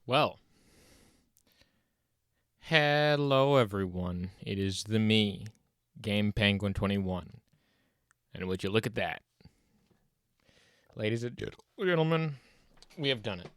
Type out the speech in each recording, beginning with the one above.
Well, hello everyone. It is the me, Game Penguin 21. And would you look at that? Ladies and gentlemen, we have done it.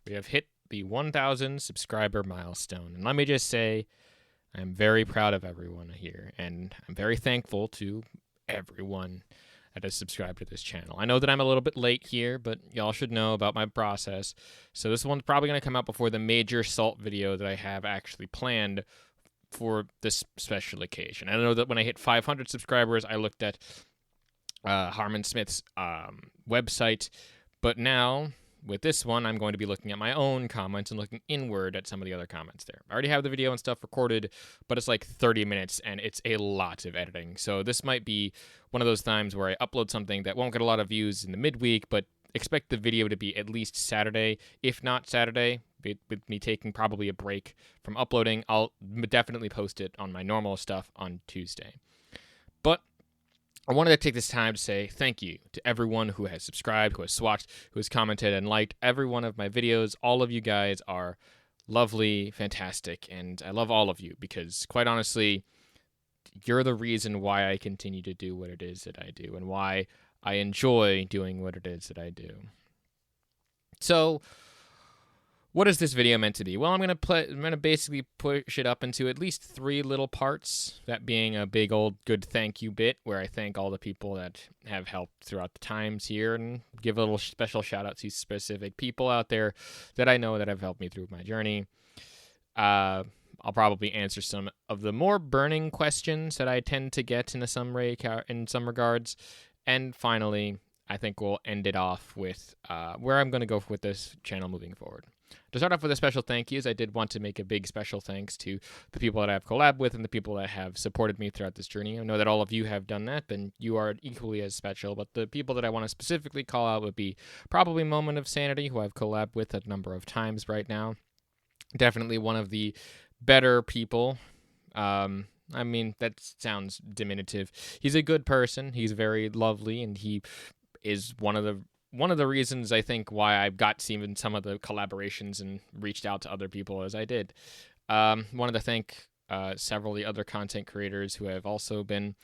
We have hit the 1,000 subscriber milestone. And let me just say, I'm very proud of everyone here. And I'm very thankful to everyone that has subscribed to this channel. I know that I'm a little bit late here, but y'all should know about my process. So this one's probably going to come out before the major salt video that I have actually planned for this special occasion. I know that when I hit 500 subscribers, I looked at Harmon Smith's website, but now with this one, I'm going to be looking at my own comments and looking inward at some of the other comments there. I already have the video and stuff recorded, but it's like 30 minutes, and it's a lot of editing. So this might be one of those times where I upload something that won't get a lot of views in the midweek, but expect the video to be at least Saturday. If not Saturday, with me taking probably a break from uploading, I'll definitely post it on my normal stuff on Tuesday. But I wanted to take this time to say thank you to everyone who has subscribed, who has watched, who has commented and liked every one of my videos. All of you guys are lovely, fantastic, and I love all of you because, quite honestly, you're the reason why I continue to do what it is that I do and why I enjoy doing what it is that I do. So, what is this video meant to be? Well, I'm gonna basically push it up into at least 3 little parts. That being a big old good thank you bit where I thank all the people that have helped throughout the times here and give a little special shout out to specific people out there that I know that have helped me through my journey. I'll probably answer some of the more burning questions that I tend to get in some regards, and finally, I think we'll end it off with where I'm going to go with this channel moving forward. To start off with a special thank yous, I did want to make a big special thanks to the people that I've collabed with and the people that have supported me throughout this journey. I know that all of you have done that, and you are equally as special, but the people that I want to specifically call out would be probably Moment of Sanity, who I've collabed with a number of times right now. Definitely one of the better people. I mean, that sounds diminutive. He's a good person. He's very lovely, and he is one of the reasons I think why I got even some of the collaborations and reached out to other people as I did. Wanted to thank several of the other content creators who have also been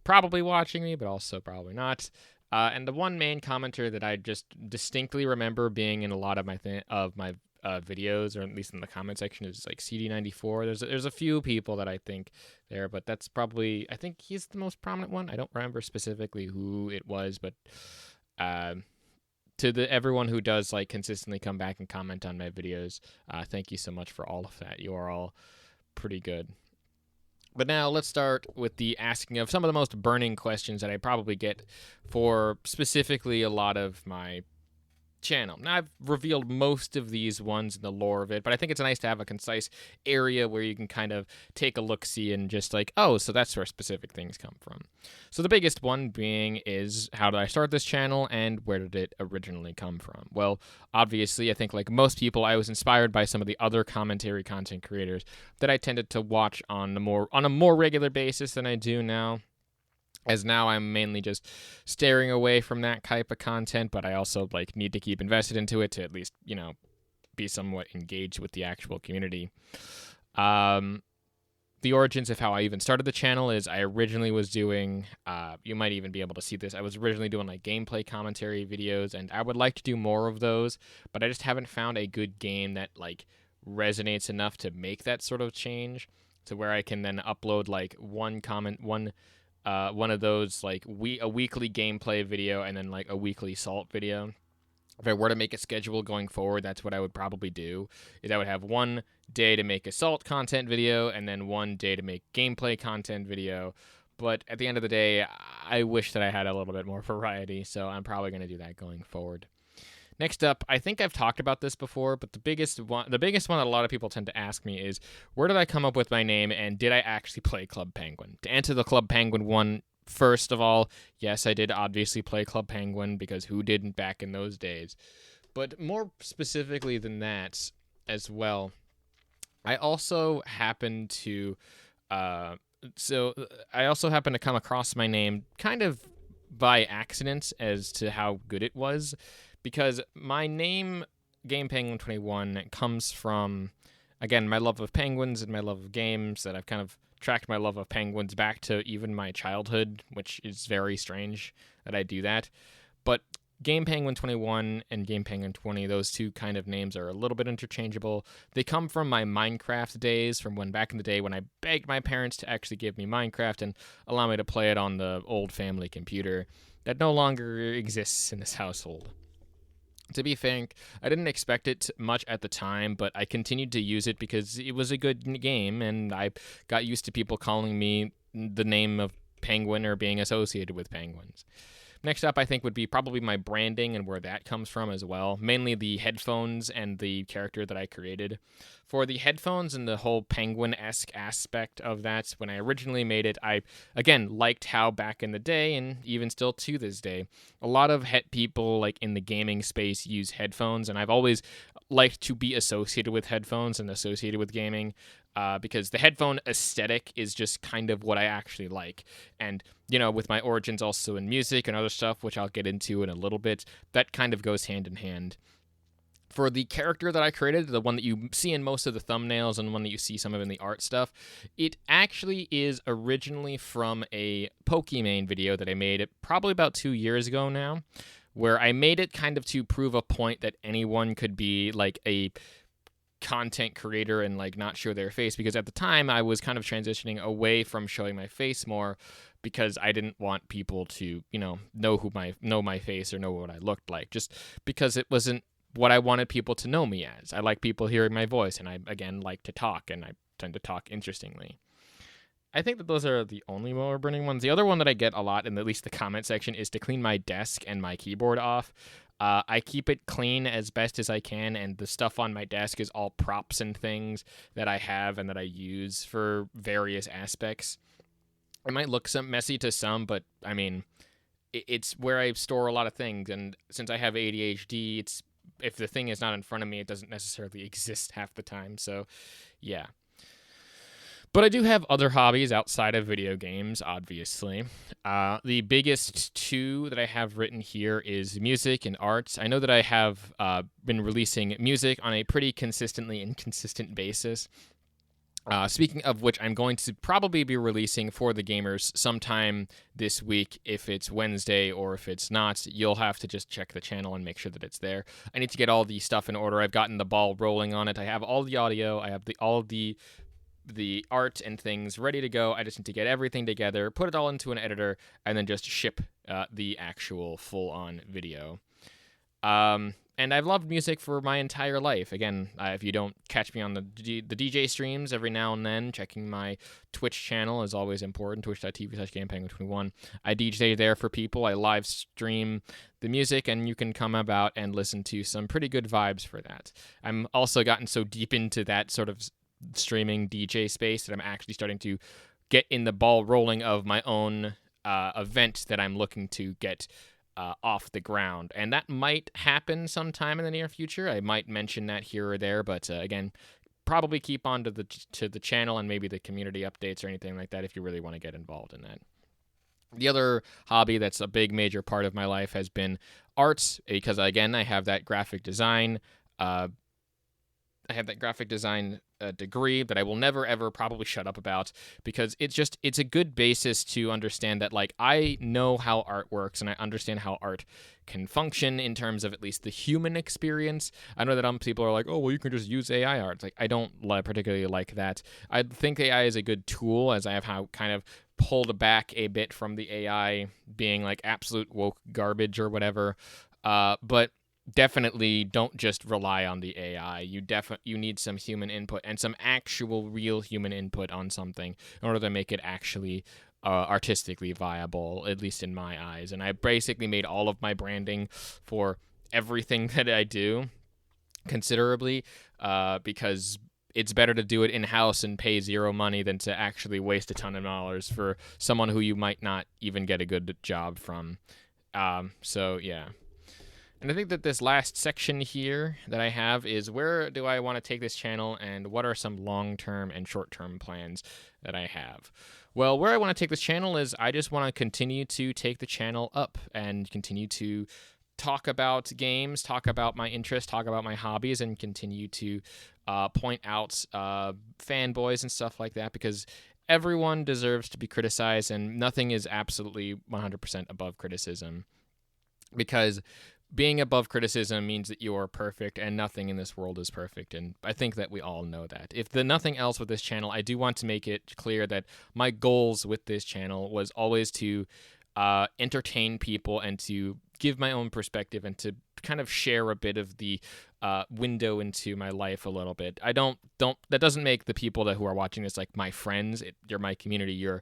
probably watching me, but also probably not. And the one main commenter that I just distinctly remember being in a lot of my videos, or at least in the comment section, is like CD94. There's a few people that I think there, but that's probably, I think he's the most prominent one. I don't remember specifically who it was, but to everyone who does like consistently come back and comment on my videos, thank you so much for all of that. You are all pretty good. But now let's start with the asking of some of the most burning questions that I probably get for specifically a lot of my channel. Now, I've revealed most of these ones in the lore of it, but I think it's nice to have a concise area where you can kind of take a look-see and just like, oh, so that's where specific things come from. So the biggest one being is, how did I start this channel and where did it originally come from? Well, obviously, I think like most people, I was inspired by some of the other commentary content creators that I tended to watch on a more regular basis than I do now. As now I'm mainly just staring away from that type of content, but I also like need to keep invested into it to at least, be somewhat engaged with the actual community. The origins of how I even started the channel is I originally was doing, you might even be able to see this, I was originally doing like gameplay commentary videos, and I would like to do more of those, but I just haven't found a good game that like resonates enough to make that sort of change to where I can then upload like one of those like a weekly gameplay video and then like a weekly salt video. If I were to make a schedule going forward, that's what I would probably do, is I would have one day to make a salt content video and then one day to make gameplay content video. But at the end of the day, I wish that I had a little bit more variety, so I'm probably going to do that going forward. Next up, I think I've talked about this before, but the biggest one that a lot of people tend to ask me is, where did I come up with my name, and did I actually play Club Penguin? To answer the Club Penguin one, first of all, yes, I did obviously play Club Penguin, because who didn't back in those days? But more specifically than that as well, I also happened to come across my name kind of by accident as to how good it was, because my name Game Penguin 21 comes from, again, my love of penguins and my love of games, that I've kind of tracked my love of penguins back to even my childhood, which is very strange that I do that. But Game Penguin 21 and Game Penguin 20, those two kind of names are a little bit interchangeable. They come from my Minecraft days, from when back in the day when I begged my parents to actually give me Minecraft and allow me to play it on the old family computer that no longer exists in this household. To be frank, I didn't expect it much at the time, but I continued to use it because it was a good game, and I got used to people calling me the name of Penguin or being associated with penguins. Next up, I think, would be probably my branding and where that comes from as well. Mainly the headphones and the character that I created. For the headphones and the whole penguin-esque aspect of that, when I originally made it, I, again, liked how back in the day, and even still to this day, a lot of people like in the gaming space use headphones, and I've always liked to be associated with headphones and associated with gaming. Because the headphone aesthetic is just kind of what I actually like. And, with my origins also in music and other stuff, which I'll get into in a little bit, that kind of goes hand in hand. For the character that I created, the one that you see in most of the thumbnails and the one that you see some of in the art stuff, it actually is originally from a Pokemon video that I made probably about 2 years ago now, where I made it kind of to prove a point that anyone could be like a content creator and like not show their face, because at the time I was kind of transitioning away from showing my face more because I didn't want people to know my face or know what I looked like, just because it wasn't what I wanted people to know me as. I like people hearing my voice, and I again like to talk, and I tend to talk interestingly. I think that those are the only more burning ones. The other one that I get a lot in at least the comment section is to clean my desk and my keyboard off. I keep it clean as best as I can, and the stuff on my desk is all props and things that I have and that I use for various aspects. It might look messy to some, but I mean, it's where I store a lot of things, and since I have ADHD, if the thing is not in front of me, it doesn't necessarily exist half the time, so yeah. But I do have other hobbies outside of video games, obviously. The biggest two that I have written here is music and art. I know that I have been releasing music on a pretty consistently inconsistent basis. Speaking of which, I'm going to probably be releasing for the gamers sometime this week. If it's Wednesday or if it's not, you'll have to just check the channel and make sure that it's there. I need to get all the stuff in order. I've gotten the ball rolling on it. I have all the audio. I have all of the art and things ready to go. I just need to get everything together, put it all into an editor, and then just ship the actual full-on video. And I've loved music for my entire life. Again, if you don't catch me on the DJ streams every now and then, checking my Twitch channel is always important, twitch.tv/GamePenguin21. I DJ there for people. I live stream the music, and you can come about and listen to some pretty good vibes for that. I'm also gotten so deep into that sort of streaming DJ space that I'm actually starting to get in the ball rolling of my own event that I'm looking to get off the ground, and that might happen sometime in the near future. I might mention that here or there, but again, probably keep on to the channel and maybe the community updates or anything like that if you really want to get involved in that. The other hobby that's a big major part of my life has been arts, because again, I have that graphic design degree that I will never ever probably shut up about, because it's a good basis to understand that, like, I know how art works and I understand how art can function in terms of at least the human experience. I know that people are like, oh, well, you can just use AI art. It's like, I don't particularly like that. I think AI is a good tool, as I have kind of pulled back a bit from the AI being like absolute woke garbage or whatever. But definitely don't just rely on the AI. You need some human input and some actual real human input on something in order to make it actually artistically viable, at least in my eyes. And I basically made all of my branding for everything that I do considerably because it's better to do it in-house and pay zero money than to actually waste a ton of dollars for someone who you might not even get a good job from. So yeah. And I think that this last section here that I have is, where do I want to take this channel and what are some long-term and short-term plans that I have? Well, where I want to take this channel is I just want to continue to take the channel up and continue to talk about games, talk about my interests, talk about my hobbies, and continue to point out fanboys and stuff like that, because everyone deserves to be criticized, and nothing is absolutely 100% above criticism, because being above criticism means that you are perfect, and nothing in this world is perfect, and I think that we all know that. If nothing else with this channel, I do want to make it clear that my goals with this channel was always to entertain people and to give my own perspective and to kind of share a bit of the window into my life a little bit. That doesn't make the people who are watching this like my friends. You're my community. You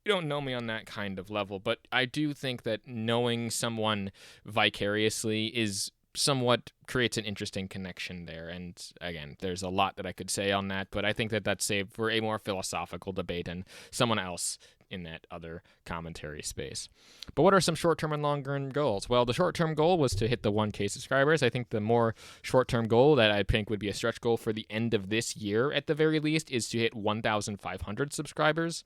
don't know me on that kind of level, but I do think that knowing someone vicariously is somewhat creates an interesting connection there. And again, there's a lot that I could say on that, but I think that that's saved for a more philosophical debate and someone else in that other commentary space. But what are some short-term and long-term goals? Well, the short-term goal was to hit the 1K subscribers. I think the more short-term goal that I think would be a stretch goal for the end of this year at the very least is to hit 1,500 subscribers.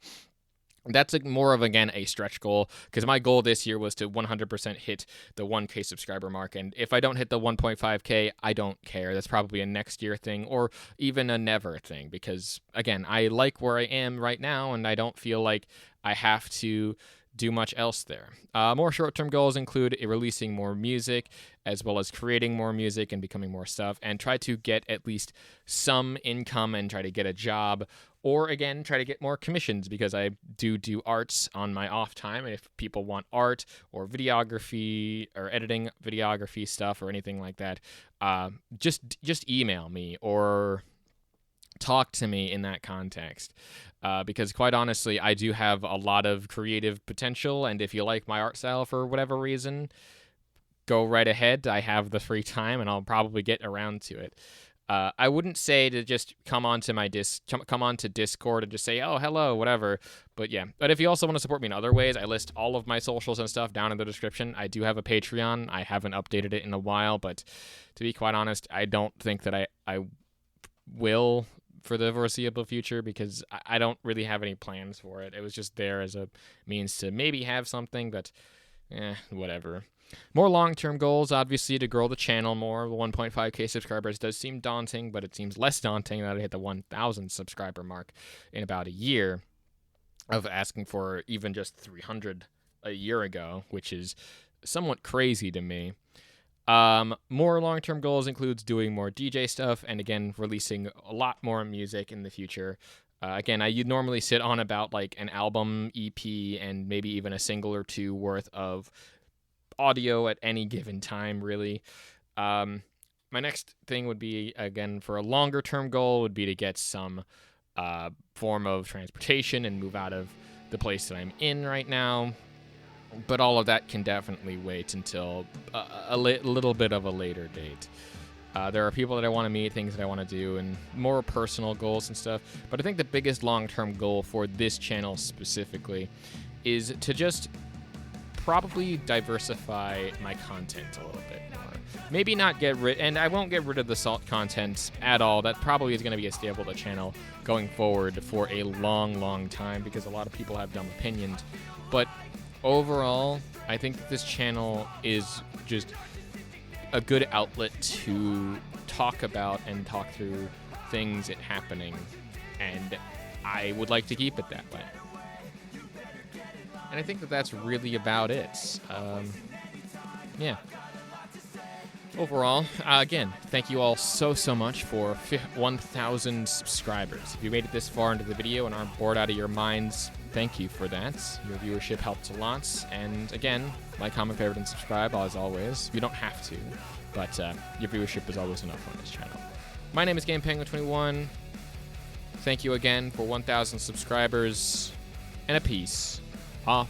That's more of, again, a stretch goal, because my goal this year was to 100% hit the 1K subscriber mark, and if I don't hit the 1.5K, I don't care. That's probably a next year thing, or even a never thing, because, again, I like where I am right now, and I don't feel like I have to do much else there. More short-term goals include releasing more music, as well as creating more music and becoming more stuff, and try to get at least some income and try to get a job, or again, try to get more commissions, because I do arts on my off time, and if people want art or videography or editing videography stuff or anything like that, just email me or talk to me in that context, because quite honestly, I do have a lot of creative potential, and if you like my art style for whatever reason, go right ahead. I have the free time, and I'll probably get around to it. I wouldn't say to just come onto Discord and just say, oh, hello, whatever. But yeah, but if you also want to support me in other ways, I list all of my socials and stuff down in the description. I do have a Patreon. I haven't updated it in a while, but to be quite honest, I don't think that I will for the foreseeable future, because I don't really have any plans for it. It was just there as a means to maybe have something, but whatever. More long-term goals, obviously, to grow the channel more. The 1.5K subscribers does seem daunting, but it seems less daunting that I hit the 1,000 subscriber mark in about a year of asking for even just 300 a year ago, which is somewhat crazy to me. More long-term goals includes doing more DJ stuff and, again, releasing a lot more music in the future. Again, I normally sit on about like an album, EP, and maybe even a single or two worth of audio at any given time, really. My next thing would be, again, for a longer term goal, would be to get some form of transportation and move out of the place that I'm in right now. But all of that can definitely wait until a little bit of a later date. There are people that I want to meet, things that I want to do, and more personal goals and stuff. But I think the biggest long-term goal for this channel specifically is to just probably diversify my content a little bit more. Maybe not get rid, and I won't get rid of the salt content at all. That probably is going to be a staple of the channel going forward for a long, long time, because a lot of people have dumb opinions. But overall, I think that this channel is just a good outlet to talk about and talk through things happening, and I would like to keep it that way. And I think that that's really about it. Yeah. Overall, again, thank you all so much for 1,000 subscribers. If you made it this far into the video and aren't bored out of your minds, thank you for that. Your viewership helps a lot. And again, like, comment, favorite, and subscribe, as always. You don't have to, but your viewership is always enough on this channel. My name is GamePenguin21. Thank you again for 1,000 subscribers, and a peace. Off.